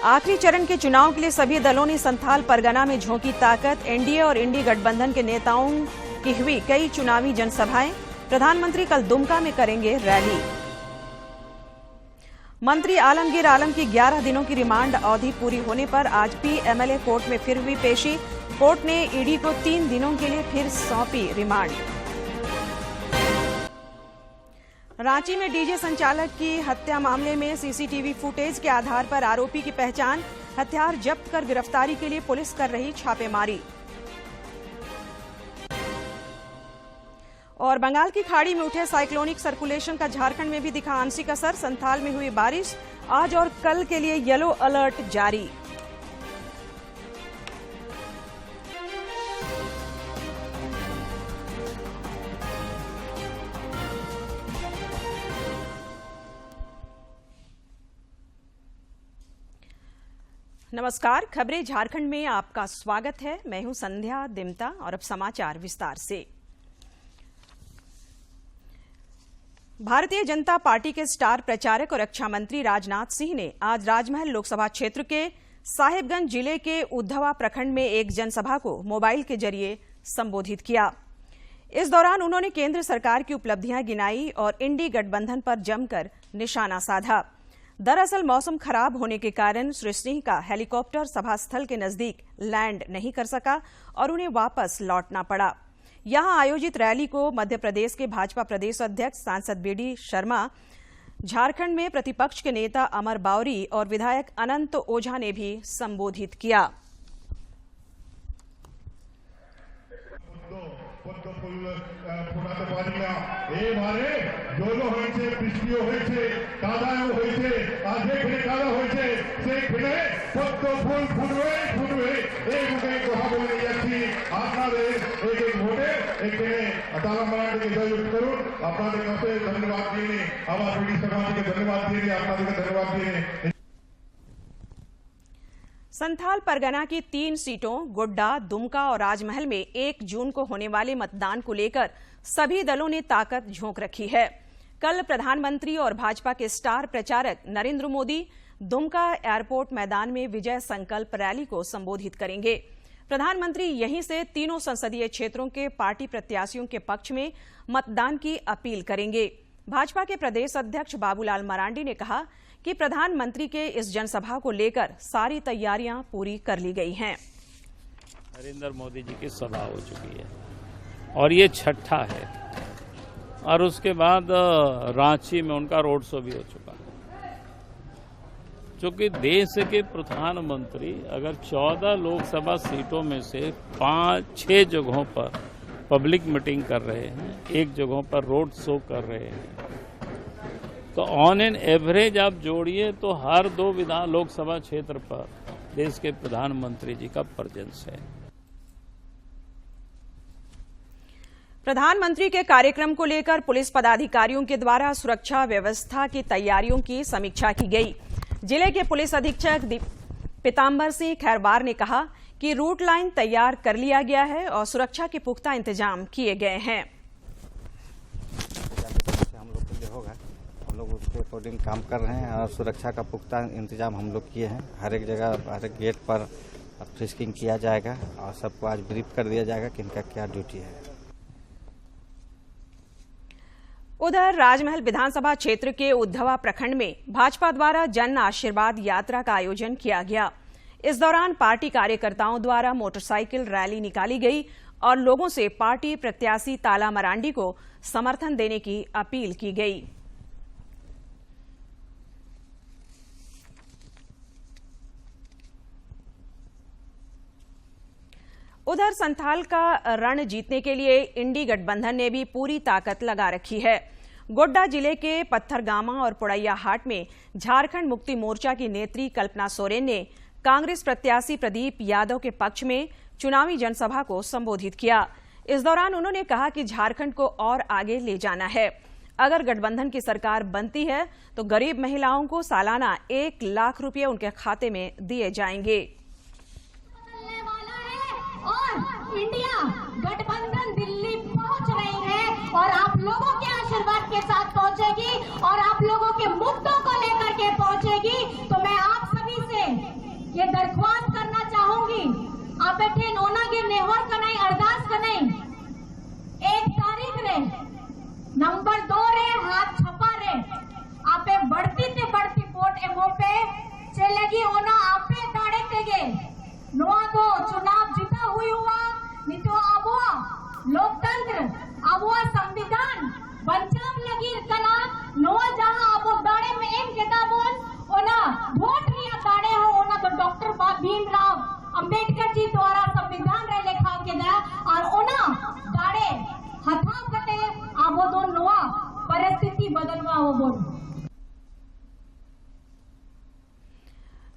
आखिरी चरण के चुनाव के लिए सभी दलों ने संथाल परगना में झोंकी ताकत। एनडीए और इंडी गठबंधन के नेताओं की हुई कई चुनावी जनसभाएं। प्रधानमंत्री कल दुमका में करेंगे रैली। मंत्री आलमगीर आलम की 11 दिनों की रिमांड अवधि पूरी होने पर आज पीएमएलए कोर्ट में फिर हुई पेशी। कोर्ट ने ईडी को 3 दिनों के लिए फिर सौंपी रिमांड। रांची में डीजे संचालक की हत्या मामले में सीसीटीवी फुटेज के आधार पर आरोपी की पहचान। हथियार जब्त कर गिरफ्तारी के लिए पुलिस कर रही छापेमारी। और बंगाल की खाड़ी में उठे साइक्लोनिक सर्कुलेशन का झारखंड में भी दिखा आंशिक असर। संथाल में हुई बारिश। आज और कल के लिए येलो अलर्ट जारी। नमस्कार, खबरें झारखंड में आपका स्वागत है। मैं हूं संध्या दिमता और अब समाचार विस्तार से। भारतीय जनता पार्टी के स्टार प्रचारक और रक्षा मंत्री राजनाथ सिंह ने आज राजमहल लोकसभा क्षेत्र के साहिबगंज जिले के उद्धवा प्रखंड में एक जनसभा को मोबाइल के जरिए संबोधित किया। इस दौरान उन्होंने केंद्र सरकार की उपलब्धियां गिनाई और इंडी गठबंधन पर जमकर निशाना साधा। दरअसल मौसम खराब होने के कारण श्री सिंह का हेलीकॉप्टर सभा स्थल के नजदीक लैंड नहीं कर सका और उन्हें वापस लौटना पड़ा। यहां आयोजित रैली को मध्य प्रदेश के भाजपा प्रदेश अध्यक्ष सांसद बीडी शर्मा, झारखंड में प्रतिपक्ष के नेता अमर बावरी और विधायक अनंत ओझा ने भी संबोधित किया। संथाल परगना की 3 सीटों गोड्डा, दुमका और राजमहल में 1 जून को होने वाले मतदान को लेकर सभी दलों ने ताकत झोंक रखी है। कल प्रधानमंत्री और भाजपा के स्टार प्रचारक नरेंद्र मोदी दुमका एयरपोर्ट मैदान में विजय संकल्प रैली को संबोधित करेंगे। प्रधानमंत्री यहीं से तीनों संसदीय क्षेत्रों के पार्टी प्रत्याशियों के पक्ष में मतदान की अपील करेंगे। भाजपा के प्रदेश अध्यक्ष बाबूलाल मरांडी ने कहा कि प्रधानमंत्री के इस जनसभा को लेकर सारी तैयारियां पूरी कर ली गई हैं। नरेंद्र मोदी जी की सभा हो चुकी है और ये छठा है और उसके बाद रांची में उनका रोड शो भी हो चुका है। चूंकि देश के प्रधानमंत्री अगर 14 लोकसभा सीटों में से 5-6 जगहों पर पब्लिक मीटिंग कर रहे हैं, 1 जगहों पर रोड शो कर रहे हैं, तो ऑन एन एवरेज आप जोड़िए तो हर 2 विधान लोकसभा क्षेत्र पर देश के प्रधानमंत्री जी का प्रेजेंस है। प्रधानमंत्री के कार्यक्रम को लेकर पुलिस पदाधिकारियों के द्वारा सुरक्षा व्यवस्था की तैयारियों की समीक्षा की गई। जिले के पुलिस अधीक्षक पीतांबर सिंह खैरवार ने कहा कि रूट लाइन तैयार कर लिया गया है और सुरक्षा के पुख्ता इंतजाम किए गए हैं। हम लोग उसके अकॉर्डिंग काम कर रहे हैं और सुरक्षा का पुख्ता इंतजाम हम लोग किए हैं। हर एक जगह हर एक गेट पर फ्रिस्किंग किया जाएगा और सबको आज ब्रीफ कर दिया जाएगा कि इनका क्या ड्यूटी है। उधर राजमहल विधानसभा क्षेत्र के उद्धवा प्रखंड में भाजपा द्वारा जन आशीर्वाद यात्रा का आयोजन किया गया। इस दौरान पार्टी कार्यकर्ताओं द्वारा मोटरसाइकिल रैली निकाली गई और लोगों से पार्टी प्रत्याशी ताला मरांडी को समर्थन देने की अपील की गई। उधर संथाल का रण जीतने के लिए इंडी गठबंधन ने भी पूरी ताकत लगा रखी है। गोड्डा जिले के पत्थरगामा और पुड़ैया हाट में झारखंड मुक्ति मोर्चा की नेत्री कल्पना सोरेन ने कांग्रेस प्रत्याशी प्रदीप यादव के पक्ष में चुनावी जनसभा को संबोधित किया। इस दौरान उन्होंने कहा कि झारखंड को और आगे ले जाना है। अगर गठबंधन की सरकार बनती है तो गरीब महिलाओं को सालाना 1 लाख रुपये उनके खाते में दिए जाएंगे। और इंडिया गठबंधन दिल्ली पहुंच रही है और आप लोगों के आशीर्वाद के साथ पहुंचेगी और आप लोगों के मुद्दों को लेकर के पहुंचेगी। तो मैं आप सभी से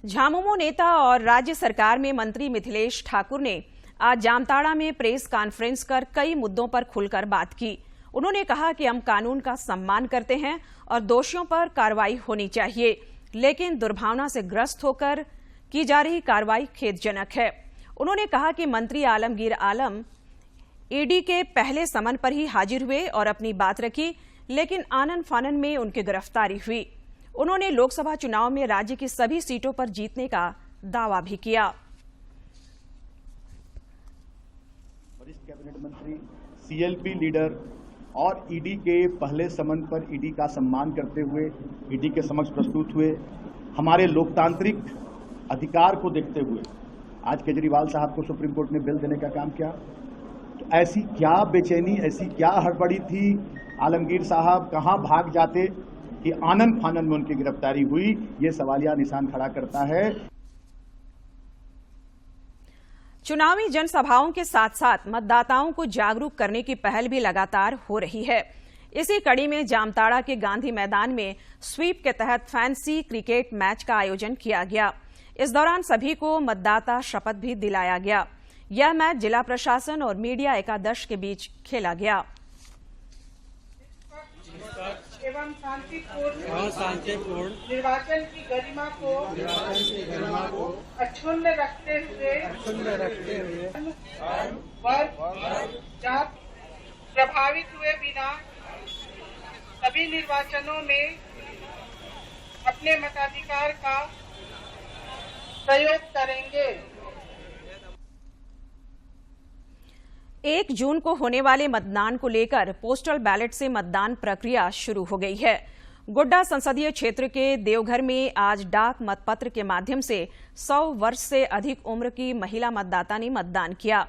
झामुमो नेता और राज्य सरकार में मंत्री मिथिलेश ठाकुर ने आज जामताड़ा में प्रेस कॉन्फ्रेंस कर कई मुद्दों पर खुलकर बात की। उन्होंने कहा कि हम कानून का सम्मान करते हैं और दोषियों पर कार्रवाई होनी चाहिए, लेकिन दुर्भावना से ग्रस्त होकर की जा रही कार्रवाई खेदजनक है। उन्होंने कहा कि मंत्री आलमगीर आलम ईडी के पहले समन पर ही हाजिर हुए और अपनी बात रखी, लेकिन आनन फानन में उनकी गिरफ्तारी हुई। उन्होंने लोकसभा चुनाव में राज्य की सभी सीटों पर जीतने का दावा भी किया। वरिष्ठ कैबिनेट मंत्री, सीएलपी लीडर और ईडी के पहले समन पर ईडी का सम्मान करते हुए ईडी के समक्ष प्रस्तुत हुए। हमारे लोकतांत्रिक अधिकार को देखते हुए आज केजरीवाल साहब को सुप्रीम कोर्ट ने बेल देने का काम किया। तो ऐसी क्या बेचैनी, ऐसी क्या हड़बड़ी थी, आलमगीर साहब कहां भाग जाते कि आनन फानन में उनकी गिरफ्तारी हुई? ये सवालिया निशान खड़ा करता है। चुनावी जनसभाओं के साथ साथ मतदाताओं को जागरूक करने की पहल भी लगातार हो रही है। इसी कड़ी में जामताड़ा के गांधी मैदान में स्वीप के तहत फैंसी क्रिकेट मैच का आयोजन किया गया। इस दौरान सभी को मतदाता शपथ भी दिलाया गया। यह मैच जिला प्रशासन और मीडिया एकादश के बीच खेला गया। एवं शांतिपूर्ण निर्वाचन की गरिमा को अक्षुण्ण रखते हुए वर्ग जात प्रभावित हुए बिना सभी निर्वाचनों में अपने मताधिकार का प्रयोग करेंगे। 1 जून को होने वाले मतदान को लेकर पोस्टल बैलेट से मतदान प्रक्रिया शुरू हो गई है। गोड्डा संसदीय क्षेत्र के देवघर में आज डाक मतपत्र के माध्यम से 100 वर्ष से अधिक उम्र की महिला मतदाता ने मतदान किया।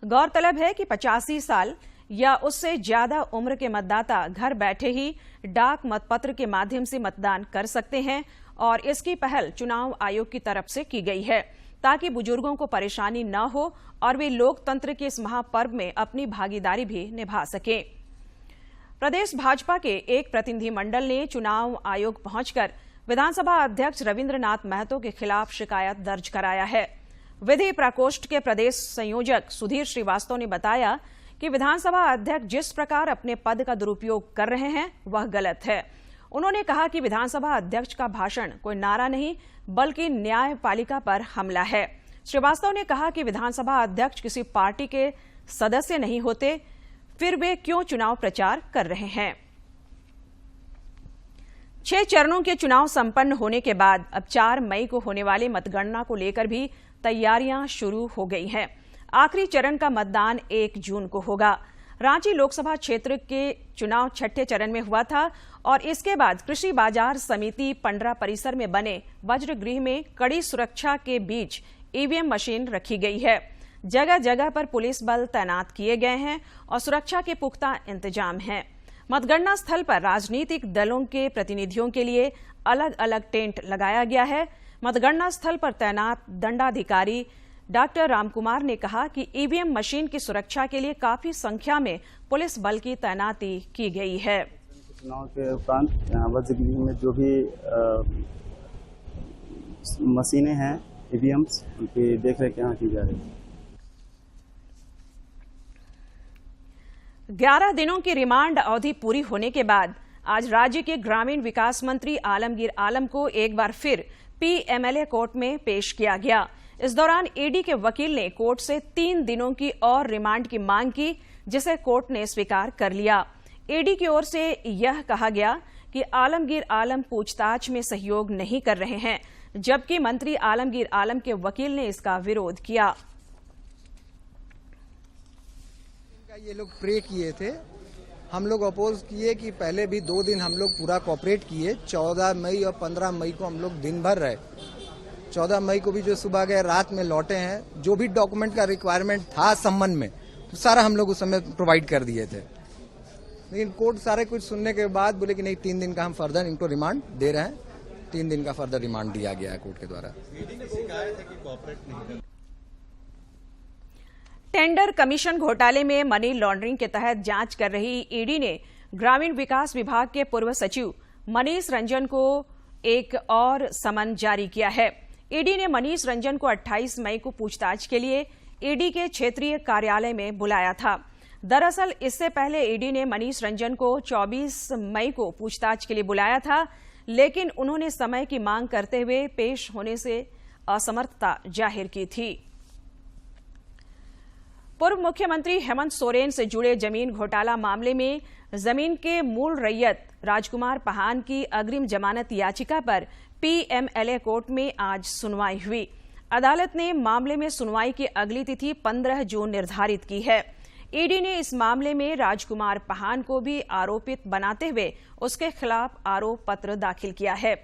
गौरतलब है कि 85 साल या उससे ज्यादा उम्र के मतदाता घर बैठे ही डाक मतपत्र के माध्यम से मतदान कर सकते हैं और इसकी पहल चुनाव आयोग की तरफ से की गई है ताकि बुजुर्गों को परेशानी न हो और वे लोकतंत्र के इस महापर्व में अपनी भागीदारी भी निभा सकें। प्रदेश भाजपा के एक प्रतिनिधि मंडल ने चुनाव आयोग पहुंचकर विधानसभा अध्यक्ष रविंद्रनाथ महतो के खिलाफ शिकायत दर्ज कराया है। विधि प्रकोष्ठ के प्रदेश संयोजक सुधीर श्रीवास्तव ने बताया कि विधानसभा अध्यक्ष जिस प्रकार अपने पद का दुरुपयोग कर रहे हैं वह गलत है। उन्होंने कहा कि विधानसभा अध्यक्ष का भाषण कोई नारा नहीं बल्कि न्यायपालिका पर हमला है। श्रीवास्तव ने कहा कि विधानसभा अध्यक्ष किसी पार्टी के सदस्य नहीं होते, फिर वे क्यों चुनाव प्रचार कर रहे हैं। 6 चरणों के चुनाव संपन्न होने के बाद अब 4 मई को होने वाले मतगणना को लेकर भी तैयारियां शुरू हो गई हैं। आखिरी चरण का मतदान 1 जून को होगा। रांची लोकसभा क्षेत्र के चुनाव 6ठे चरण में हुआ था और इसके बाद कृषि बाजार समिति पंडरा परिसर में बने वज्रगृह में कड़ी सुरक्षा के बीच ईवीएम मशीन रखी गई है। जगह जगह पर पुलिस बल तैनात किए गए हैं और सुरक्षा के पुख्ता इंतजाम हैं। मतगणना स्थल पर राजनीतिक दलों के प्रतिनिधियों के लिए अलग अलग टेंट लगाया गया है। मतगणना स्थल पर तैनात दंडाधिकारी डॉक्टर रामकुमार ने कहा कि ईवीएम मशीन की सुरक्षा के लिए काफी संख्या में पुलिस बल की तैनाती की गई है। चुनाव के उपरांत वज्रगृह में जो भी मशीनें हैं ईवीएम्स, उनकी देखरेख यहाँ की जा रही है। 11 दिनों की रिमांड अवधि पूरी होने के बाद आज राज्य के ग्रामीण विकास मंत्री आलमगीर आलम को एक बार फिर पीएमएलए कोर्ट में पेश किया गया। इस दौरान ईडी के वकील ने कोर्ट से 3 दिनों की और रिमांड की मांग की, जिसे कोर्ट ने स्वीकार कर लिया। ईडी की ओर से यह कहा गया कि आलमगीर आलम पूछताछ में सहयोग नहीं कर रहे हैं, जबकि मंत्री आलमगीर आलम के वकील ने इसका विरोध किया। ये लोग प्रे किए थे, हम लोग अपोज किए कि पहले भी 2 दिन हम लोग पूरा कोऑपरेट किए। 14 मई और 15 मई को हम लोग दिन भर रहे। 14 मई को भी जो सुबह गए रात में लौटे हैं। जो भी डॉक्यूमेंट का रिक्वायरमेंट था संबंध में तो सारा हम लोग उस समय प्रोवाइड कर दिए थे, लेकिन कोर्ट सारे कुछ सुनने के बाद बोले कि नहीं 3 दिन का हम फर्दर इनको रिमांड दे रहे हैं। 3 दिन का फर्दर रिमांड दिया गया है कोर्ट के द्वारा। टेंडर कमीशन घोटाले में मनी लॉन्ड्रिंग के तहत जांच कर रही ईडी ने ग्रामीण विकास विभाग के पूर्व सचिव मनीष रंजन को एक और समन जारी किया है। ईडी ने मनीष रंजन को 28 मई को पूछताछ के लिए ईडी के क्षेत्रीय कार्यालय में बुलाया था। दरअसल इससे पहले ईडी ने मनीष रंजन को 24 मई को पूछताछ के लिए बुलाया था, लेकिन उन्होंने समय की मांग करते हुए पेश होने से असमर्थता जाहिर की थी। पूर्व मुख्यमंत्री हेमंत सोरेन से जुड़े जमीन घोटाला मामले में जमीन के मूल रैयत राजकुमार पहान की अग्रिम जमानत याचिका पर पीएमएलए कोर्ट में आज सुनवाई हुई। अदालत ने मामले में सुनवाई की अगली तिथि 15 जून निर्धारित की है। ईडी ने इस मामले में राजकुमार पहान को भी आरोपित बनाते हुए उसके खिलाफ आरोप पत्र दाखिल किया है।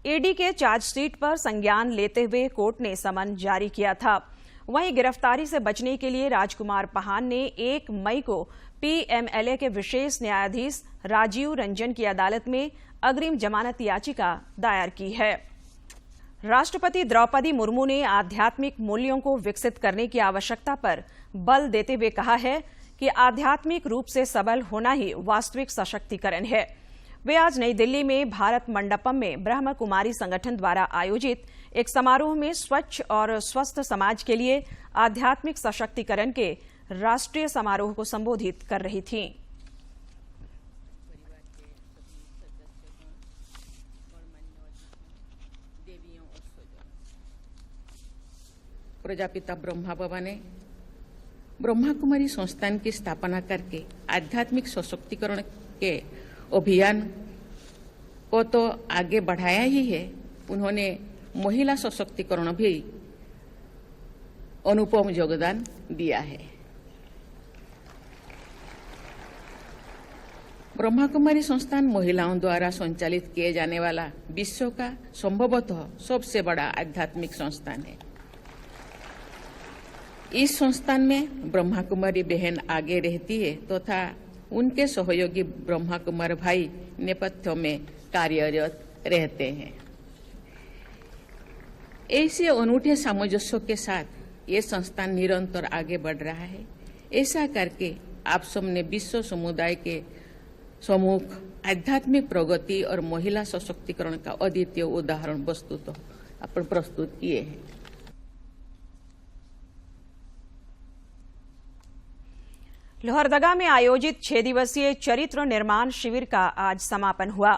ईडी के चार्जशीट पर संज्ञान लेते हुए कोर्ट ने समन जारी किया था। वहीं गिरफ्तारी से बचने के लिए राजकुमार पहान ने 1 मई को पीएमएलए के विशेष न्यायाधीश राजीव रंजन की अदालत में अग्रिम जमानत याचिका दायर की है। राष्ट्रपति द्रौपदी मुर्मू ने आध्यात्मिक मूल्यों को विकसित करने की आवश्यकता पर बल देते हुए कहा है कि आध्यात्मिक रूप से सबल होना ही वास्तविक सशक्तिकरण है। वे आज नई दिल्ली में भारत मंडपम में ब्रह्म कुमारी संगठन द्वारा आयोजित एक समारोह में स्वच्छ और स्वस्थ समाज के लिए आध्यात्मिक सशक्तिकरण के राष्ट्रीय समारोह को संबोधित कर रही थीं। प्रजापिता ब्रह्मा बाबा ने ब्रह्मा कुमारी संस्थान की स्थापना करके आध्यात्मिक सशक्तिकरण के अभियान को तो आगे बढ़ाया ही है, उन्होंने महिला सशक्तिकरण भी अनुपम योगदान दिया है। ब्रह्मा कुमारी संस्थान महिलाओं द्वारा संचालित किए जाने वाला विश्व का संभवतः सबसे बड़ा आध्यात्मिक संस्थान है। इस संस्थान में ब्रह्मा कुमारी बहन आगे रहती है तथा उनके सहयोगी ब्रह्मा कुमार भाई नेपथ्य में कार्यरत रहते हैं। ऐसे अनूठे सामंजस्य के साथ ये संस्थान निरंतर आगे बढ़ रहा है। ऐसा करके आप सबने विश्व समुदाय के सम्मुख आध्यात्मिक प्रगति और महिला सशक्तिकरण का अद्वितीय उदाहरण वस्तुतः अपन प्रस्तुत किए हैं। लोहरदगा में आयोजित 6 दिवसीय चरित्र निर्माण शिविर का आज समापन हुआ।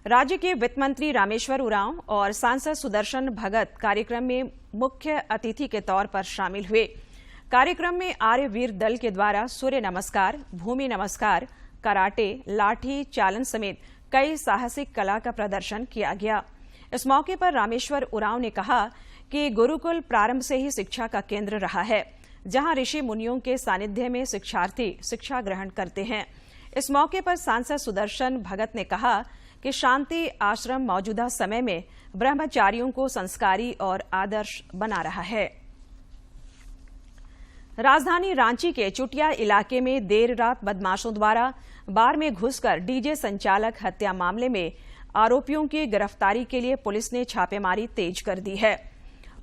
राज्य के वित्त मंत्री रामेश्वर उरांव और सांसद सुदर्शन भगत कार्यक्रम में मुख्य अतिथि के तौर पर शामिल हुए। कार्यक्रम में आर्यवीर दल के द्वारा सूर्य नमस्कार, भूमि नमस्कार, कराटे, लाठी चालन समेत कई साहसिक कला का प्रदर्शन किया गया। इस मौके पर रामेश्वर उरांव ने कहा कि गुरुकुल प्रारंभ से ही शिक्षा का केंद्र रहा है, जहां ऋषि मुनियों के सानिध्य में शिक्षार्थी शिक्षा ग्रहण करते हैं। इस मौके पर सांसद सुदर्शन भगत ने कहा कि शांति आश्रम मौजूदा समय में ब्रह्मचारियों को संस्कारी और आदर्श बना रहा है। राजधानी रांची के चुटिया इलाके में देर रात बदमाशों द्वारा बार में घुसकर डीजे संचालक हत्या मामले में आरोपियों की गिरफ्तारी के लिए पुलिस ने छापेमारी तेज कर दी है।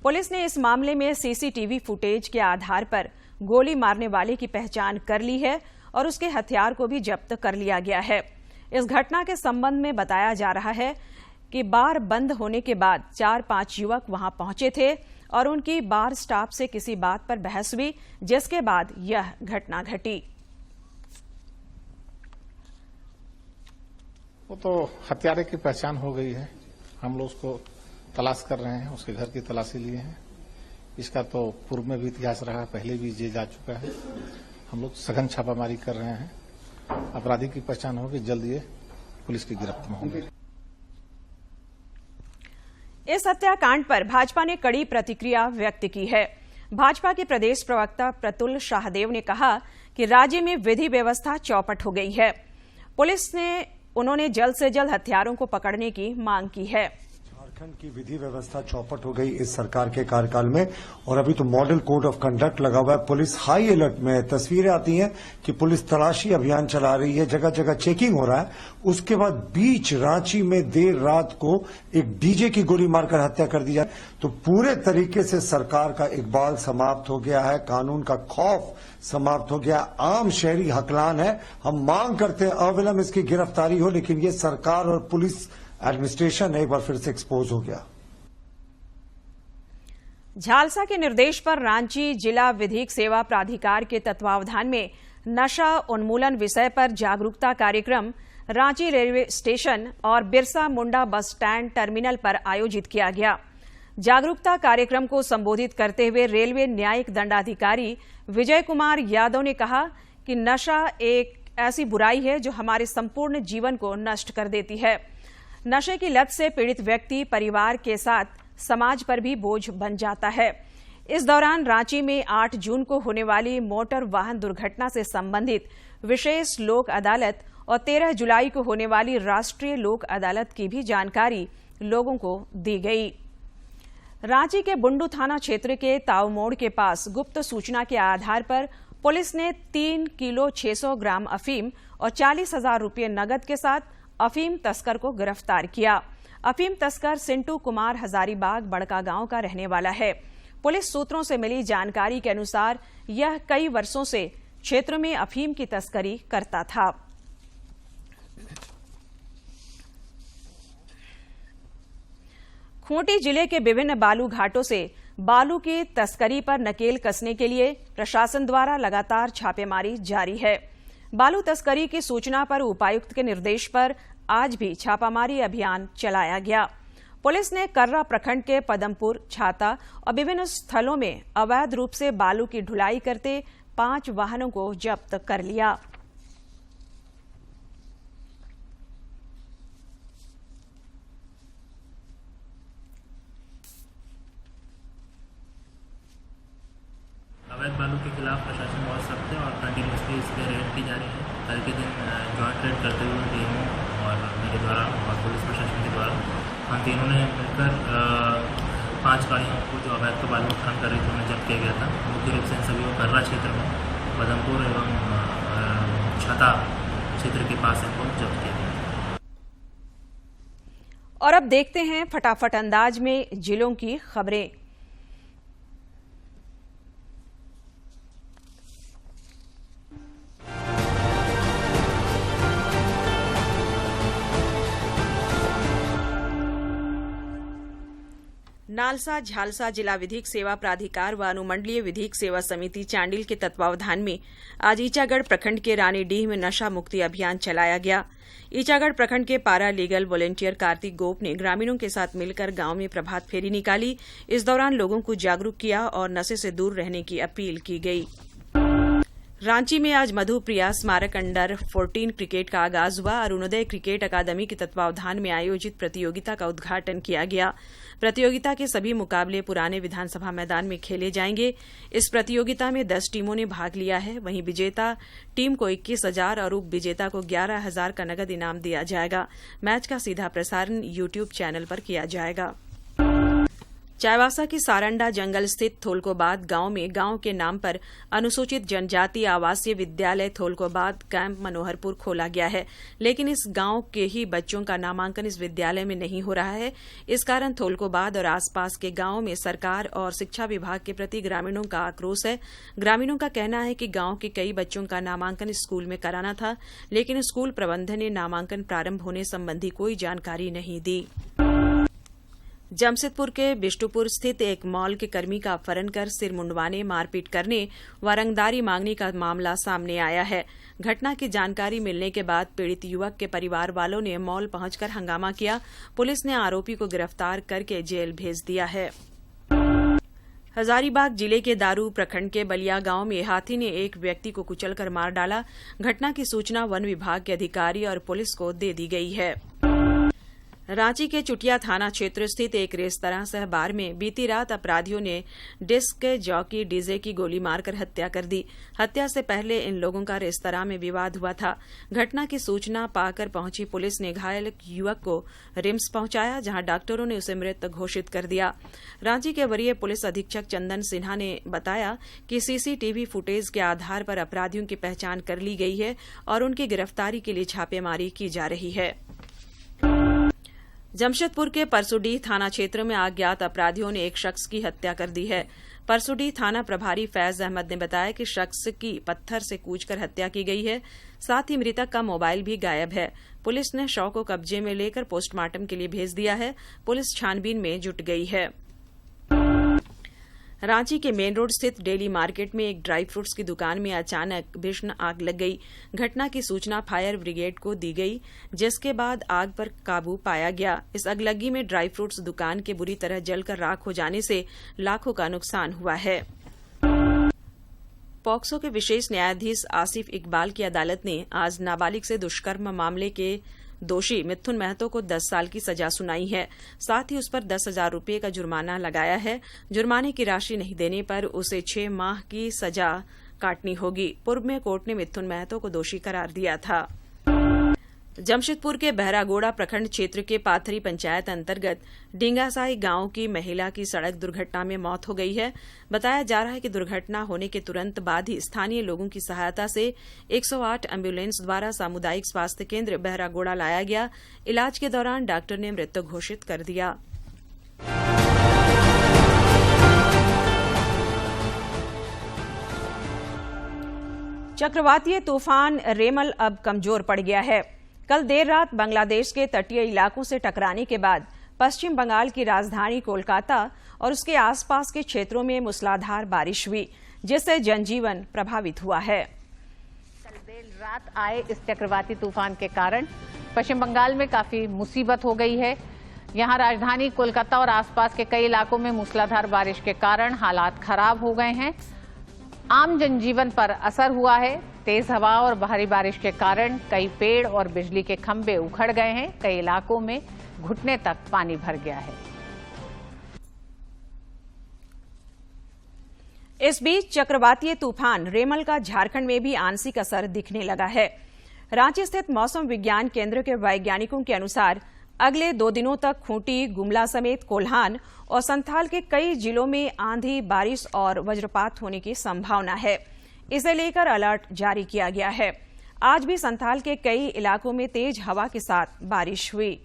पुलिस ने इस मामले में सीसीटीवी फुटेज के आधार पर गोली मारने वाले की पहचान कर ली है और उसके हथियार को भी जब्त कर लिया गया है। इस घटना के संबंध में बताया जा रहा है कि बार बंद होने के बाद 4-5 युवक वहां पहुंचे थे और उनकी बार स्टाफ से किसी बात पर बहस हुई, जिसके बाद यह घटना घटी। वो तो हत्यारे की पहचान हो गई है, हम लोग उसको तलाश कर रहे हैं, उसके घर की तलाशी लिए हैं। इसका तो पूर्व में भी इतिहास रहा, पहले भी जेल जा चुका है। हम लोग सघन छापामारी कर रहे हैं, अपराधी की पहचान होगी, जल्द ये पुलिस की गिरफ्त में होंगे। इस हत्याकांड पर भाजपा ने कड़ी प्रतिक्रिया व्यक्त की है। भाजपा के प्रदेश प्रवक्ता प्रतुल शाहदेव ने कहा कि राज्य में विधि व्यवस्था चौपट हो गई है। पुलिस ने उन्होंने जल्द से जल्द हत्यारों को पकड़ने की मांग की है। झारखंड की विधि व्यवस्था चौपट हो गई इस सरकार के कार्यकाल में, और अभी तो मॉडल कोड ऑफ कंडक्ट लगा हुआ है। पुलिस हाई अलर्ट में है। तस्वीरें आती हैं कि पुलिस तलाशी अभियान चला रही है, जगह जगह चेकिंग हो रहा है। उसके बाद बीच रांची में देर रात को एक डीजे की गोली मारकर हत्या कर दी जाए, तो पूरे तरीके से सरकार का इकबाल समाप्त हो गया है, कानून का खौफ समाप्त हो गया। आम शहरी हकलान है। हम मांग करते हैं अविलंब इसकी गिरफ्तारी हो, लेकिन ये सरकार और पुलिस एडमिनिस्ट्रेशन एक बार फिर से एक्सपोज हो गया। झालसा के निर्देश पर रांची जिला विधिक सेवा प्राधिकार के तत्वावधान में नशा उन्मूलन विषय पर जागरूकता कार्यक्रम रांची रेलवे स्टेशन और Birsa Munda bus stand terminal पर आयोजित किया गया। जागरूकता कार्यक्रम को संबोधित करते हुए रेलवे न्यायिक दंडाधिकारी विजय कुमार यादव ने कहा कि नशा एक ऐसी बुराई है जो हमारे संपूर्ण जीवन को नष्ट कर देती है। नशे की लत से पीड़ित व्यक्ति परिवार के साथ समाज पर भी बोझ बन जाता है। इस दौरान रांची में 8 जून को होने वाली मोटर वाहन दुर्घटना से संबंधित विशेष लोक अदालत और 13 जुलाई को होने वाली राष्ट्रीय लोक अदालत की भी जानकारी लोगों को दी गई। रांची के बुंडू थाना क्षेत्र के ताऊ मोड़ के पास गुप्त सूचना के आधार पर पुलिस ने 3 किलो 600 ग्राम अफीम और 40,000 रुपये नगद के साथ अफीम तस्कर को गिरफ्तार किया। अफीम तस्कर सिंटू कुमार हजारीबाग बड़का गांव का रहने वाला है। पुलिस सूत्रों से मिली जानकारी के अनुसार यह कई वर्षों से क्षेत्र में अफीम की तस्करी करता था। खूंटी जिले के विभिन्न बालू घाटों से बालू की तस्करी पर नकेल कसने के लिए प्रशासन द्वारा लगातार छापेमारी जारी है। बालू तस्करी की सूचना पर उपायुक्त के निर्देश पर आज भी छापामारी अभियान चलाया गया। पुलिस ने कर्रा प्रखंड के पदमपुर, छाता और विभिन्न स्थलों में अवैध रूप से बालू की ढुलाई करते 5 वाहनों को जब्त कर लिया। अवैध बालू के खिलाफ प्रशासन बहुत सख्त है और कंटिन्यूसली इस पर रेड की जा रही है। कल के दिन जॉइंट रेड करते हुए डीएमओ और मेरे द्वारा और पुलिस प्रशासन के द्वारा हम तीनों ने मिलकर 5 गाड़ियों को जो अवैध बालू उत्खनन कर रही थी उन्हें जब्त किया गया था। मुख्य रूप से इन सभी को कर्रा क्षेत्र में पदमपुर एवं छाता क्षेत्र के पास इनको जब्त किया गया। और अब देखते हैं फटाफट अंदाज में जिलों की खबरें। नालसा झालसा जिला विधिक सेवा प्राधिकार व अनुमंडलीय विधिक सेवा समिति चांडिल के तत्वावधान में आज ईचागढ़ प्रखंड के रानीडीह में नशा मुक्ति अभियान चलाया गया। ईचागढ़ प्रखंड के पारा लीगल वॉलंटियर कार्तिक गोप ने ग्रामीणों के साथ मिलकर गांव में प्रभात फेरी निकाली। इस दौरान लोगों को जागरूक किया और नशे से दूर रहने की अपील की गई। रांची में आज मधुप्रिया स्मारक अंडर 14 क्रिकेट का आगाज हुआ। अरुणोदय क्रिकेट अकादमी के तत्वावधान में आयोजित प्रतियोगिता का उद्घाटन किया गया। प्रतियोगिता के सभी मुकाबले पुराने विधानसभा मैदान में खेले जाएंगे। इस प्रतियोगिता में 10 टीमों ने भाग लिया है। वहीं विजेता टीम को 21,000 और उप विजेता को 11,000 का नगद इनाम दिया जाएगा। मैच का सीधा प्रसारण YouTube चैनल पर किया जाएगा। चाईबासा की सारंडा जंगल स्थित थोलकोबाद गांव में गांव के नाम पर अनुसूचित जनजाति आवासीय विद्यालय थोलकोबाद कैंप मनोहरपुर खोला गया है, लेकिन इस गांव के ही बच्चों का नामांकन इस विद्यालय में नहीं हो रहा है। इस कारण थोलकोबाद और आसपास के गांवों में सरकार और शिक्षा विभाग के प्रति ग्रामीणों का आक्रोश है। ग्रामीणों का कहना है कि गांव के कई बच्चों का नामांकन स्कूल में कराना था, लेकिन स्कूल प्रबंधन ने नामांकन प्रारंभ होने संबंधी कोई जानकारी नहीं दी। जमशेदपुर के बिष्टुपुर स्थित एक मॉल के कर्मी का अपहरण कर सिर मुंडवाने, मारपीट करने व रंगदारी मांगने का मामला सामने आया है। घटना की जानकारी मिलने के बाद पीड़ित युवक के परिवार वालों ने मॉल पहुंचकर हंगामा किया। पुलिस ने आरोपी को गिरफ्तार करके जेल भेज दिया है। हजारीबाग जिले के दारू प्रखंड के बलिया गांव में हाथी ने एक व्यक्ति को कुचलकर मार डाला। घटना की सूचना वन विभाग के अधिकारी और पुलिस को दे दी गई है। रांची के चुटिया थाना क्षेत्र स्थित एक रेस्तरां सह बार में बीती रात अपराधियों ने डिस्क जॉकी डीजे की गोली मारकर हत्या कर दी। हत्या से पहले इन लोगों का रेस्तरां में विवाद हुआ था। घटना की सूचना पाकर पहुंची पुलिस ने घायल युवक को रिम्स पहुंचाया, जहां डॉक्टरों ने उसे मृत घोषित कर दिया। रांची के वरीय पुलिस अधीक्षक चंदन सिन्हा ने बताया कि सीसीटीवी फुटेज के आधार पर अपराधियों की पहचान कर ली गई है और उनकी गिरफ्तारी के लिए छापेमारी की जा रही है। जमशेदपुर के परसुडीह थाना क्षेत्र में अज्ञात अपराधियों ने एक शख्स की हत्या कर दी है। परसुडीह थाना प्रभारी फैज अहमद ने बताया कि शख्स की पत्थर से कूचकर हत्या की गई है। साथ ही मृतक का मोबाइल भी गायब है। पुलिस ने शव को कब्जे में लेकर पोस्टमार्टम के लिए भेज दिया है। पुलिस छानबीन में जुट गई है। रांची के मेन रोड स्थित डेली मार्केट में एक ड्राई फ्रूट्स की दुकान में अचानक भीषण आग लग गई। घटना की सूचना फायर ब्रिगेड को दी गई, जिसके बाद आग पर काबू पाया गया। इस अगलगी में ड्राई फ्रूट्स दुकान के बुरी तरह जलकर राख हो जाने से लाखों का नुकसान हुआ है। पॉक्सो के विशेष न्यायाधीश आसिफ इकबाल की अदालत ने आज नाबालिग से दुष्कर्म मामले के दोषी मिथुन महतो को 10 साल की सजा सुनाई है। साथ ही उस पर 10,000 रुपये का जुर्माना लगाया है। जुर्माने की राशि नहीं देने पर उसे 6 माह की सजा काटनी होगी। पूर्व में कोर्ट ने मिथुन महतो को दोषी करार दिया था। जमशेदपुर के बहरागोड़ा प्रखंड क्षेत्र के पाथरी पंचायत अंतर्गत डिंगासाई गांव की महिला की सड़क दुर्घटना में मौत हो गई है। बताया जा रहा है कि दुर्घटना होने के तुरंत बाद ही स्थानीय लोगों की सहायता से 108 एम्बुलेंस द्वारा सामुदायिक स्वास्थ्य केंद्र बहरागोड़ा लाया गया। इलाज के दौरान डॉक्टर ने मृत घोषित कर दिया। चक्रवातीय तूफान रेमल अब कमजोर पड़ गया है। कल देर रात बांग्लादेश के तटीय इलाकों से टकराने के बाद पश्चिम बंगाल की राजधानी कोलकाता और उसके आसपास के क्षेत्रों में मूसलाधार बारिश हुई, जिससे जनजीवन प्रभावित हुआ है। कल देर रात आए इस चक्रवाती तूफान के कारण पश्चिम बंगाल में काफी मुसीबत हो गई है। यहां राजधानी कोलकाता और आसपास के कई इलाकों में मूसलाधार बारिश के कारण हालात खराब हो गए हैं। आम जनजीवन पर असर हुआ है। तेज हवा और भारी बारिश के कारण कई पेड़ और बिजली के खंभे उखड़ गए हैं। कई इलाकों में घुटने तक पानी भर गया है। इस बीच चक्रवातीय तूफान रेमल का झारखंड में भी आंशिक असर दिखने लगा है। रांची स्थित मौसम विज्ञान केंद्र के वैज्ञानिकों के अनुसार अगले 2 दिनों तक खूंटी, गुमला समेत कोल्हान और संथाल के कई जिलों में आंधी, बारिश और वज्रपात होने की संभावना है। इसे लेकर अलर्ट जारी किया गया है। आज भी संथाल के कई इलाकों में तेज हवा के साथ बारिश हुई।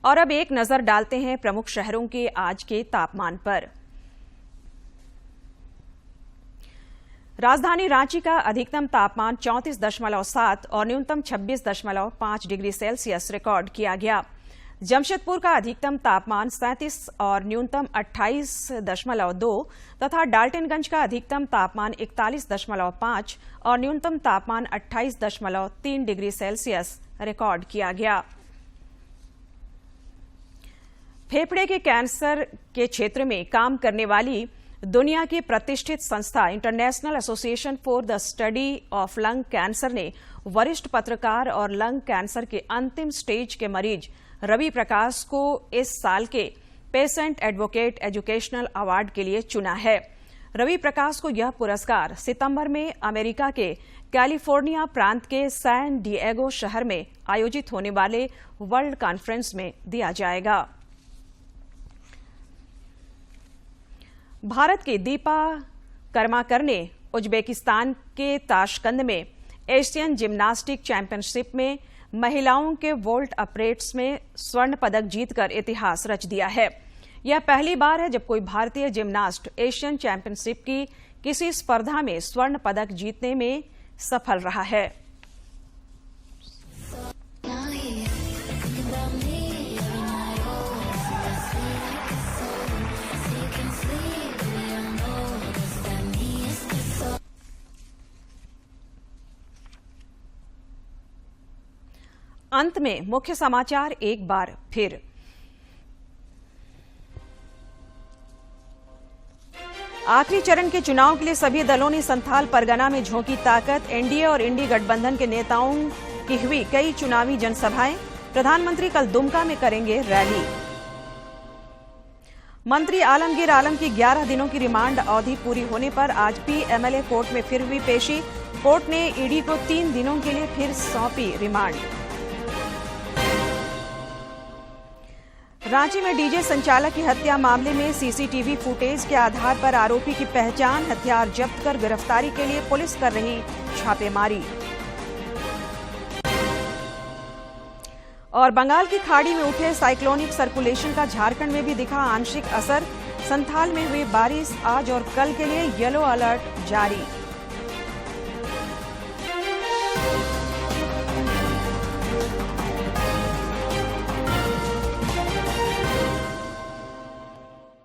और अब एक नजर डालते हैं प्रमुख शहरों के आज के तापमान पर। राजधानी रांची का अधिकतम तापमान 34.7 और न्यूनतम 26.5 डिग्री सेल्सियस रिकॉर्ड किया गया। जमशेदपुर का अधिकतम तापमान 37 और न्यूनतम 28.2 तथा डाल्टनगंज का अधिकतम तापमान 41.5 और न्यूनतम तापमान 28.3 डिग्री सेल्सियस रिकॉर्ड किया गया। फेफड़े के कैंसर के क्षेत्र में काम करने वाली दुनिया की प्रतिष्ठित संस्था international association for the study of lung cancer ने वरिष्ठ पत्रकार और लंग कैंसर के अंतिम स्टेज के मरीज रवि प्रकाश को इस साल के पेशेंट एडवोकेट एजुकेशनल अवार्ड के लिए चुना है। रवि प्रकाश को यह पुरस्कार सितंबर में अमेरिका के कैलिफोर्निया प्रांत के सैन डिएगो शहर में आयोजित होने वाले वर्ल्ड कॉन्फ्रेंस में दिया जाएगा। भारत की दीपा कर्माकर ने उज्बेकिस्तान के ताशकंद में एशियन जिम्नास्टिक चैंपियनशिप में महिलाओं के वोल्ट अपरेट्स में स्वर्ण पदक जीतकर इतिहास रच दिया है। यह पहली बार है जब कोई भारतीय जिम्नास्ट एशियन चैंपियनशिप की किसी स्पर्धा में स्वर्ण पदक जीतने में सफल रहा है। अंत में मुख्य समाचार एक बार फिर। आखिरी चरण के चुनाव के लिए सभी दलों ने संथाल परगना में झोंकी ताकत। एनडीए और इंडी गठबंधन के नेताओं की हुई कई चुनावी जनसभाएं। प्रधानमंत्री कल दुमका में करेंगे रैली। मंत्री आलमगीर आलम की 11 दिनों की रिमांड अवधि पूरी होने पर आज पीएमएलए कोर्ट में फिर हुई पेशी। कोर्ट ने ईडी को 3 दिनों के लिए फिर सौंपी रिमांड। रांची में डीजे संचालक की हत्या मामले में सीसीटीवी फुटेज के आधार पर आरोपी की पहचान, हथियार जब्त कर गिरफ्तारी के लिए पुलिस कर रही छापेमारी। और बंगाल की खाड़ी में उठे साइक्लोनिक सर्कुलेशन का झारखंड में भी दिखा आंशिक असर। संथाल में हुई बारिश आज और कल के लिए येलो अलर्ट जारी।